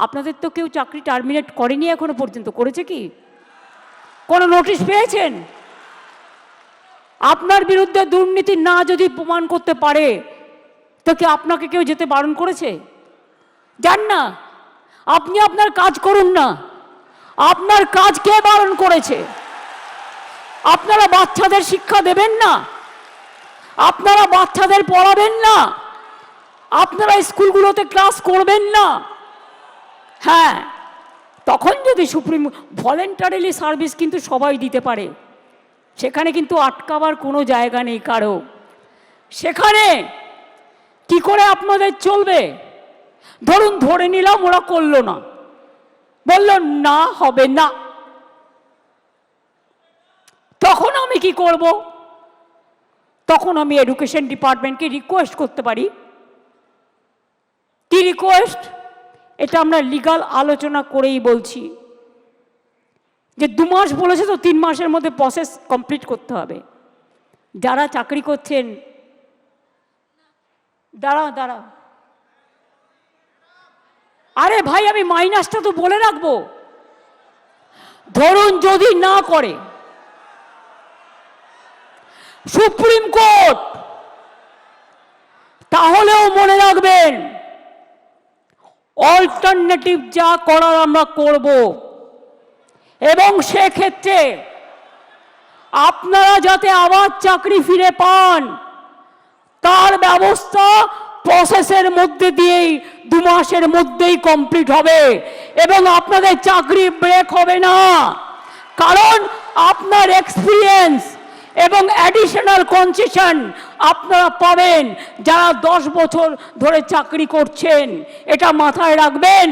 আপনাদের তো কেউ চাকরি টার্মিনেট করেনি এখনো পর্যন্ত, করেছে কি? কোনো নোটিশ পেয়েছেন? আপনার বিরুদ্ধে দুর্নীতি না যদি প্রমাণ করতে পারে তো কি আপনাকে কেউ যেতে বারণ করেছে? যান না, আপনি আপনার কাজ করুন না। আপনার কাজ কে বারণ করেছে? আপনারা বাচ্চাদের শিক্ষা দেবেন না? আপনারা বাচ্চাদের পড়াবেন না? আপনারা স্কুলগুলোতে ক্লাস করবেন না? হ্যাঁ, তখন যদি সুপ্রিম ভলেন্টারিলি সার্ভিস কিন্তু সবাই দিতে পারে, সেখানে কিন্তু আটকাবার কোনো জায়গা নেই কারো। সেখানে কি করে আপনাদের চলবে? ধরুন ধরে নিলাম ওরা করলো না, বলল না হবে না, তখন আমি কি করব? তখন আমি এডুকেশন ডিপার্টমেন্টকে রিকোয়েস্ট করতে পারি। কি রিকোয়েস্ট? এটা আমরা লিগাল আলোচনা করেই বলছি যে 2 মাস বলেছে তো 3 মাসের মধ্যে প্রসেস কমপ্লিট করতে হবে। যারা চাকরি করছেন, দাঁড়া আরে ভাই, আমি মাইনাসটা তো বলে রাখবো। ধরুন যদি না করে সুপ্রিম কোর্ট, তাহলেও মনে রাখবেন অল্টারনেটিভ যা করার আমরা করব, এবং সেক্ষেত্রে আপনারা যাতে আবার চাকরি ফিরে পান তার ব্যবস্থা প্রসেসের মধ্যে দিয়েই 2 মাসের মধ্যেই কমপ্লিট হবে, এবং আপনাদের চাকরি ব্রেক হবে না। কারণ আপনার এক্সপিরিয়েন্স এবং অ্যাডিশনাল কনসেশন আপনারা পাবেন যারা 10 বছর ধরে চাকরি করছেন। এটা মাথায় রাখবেন।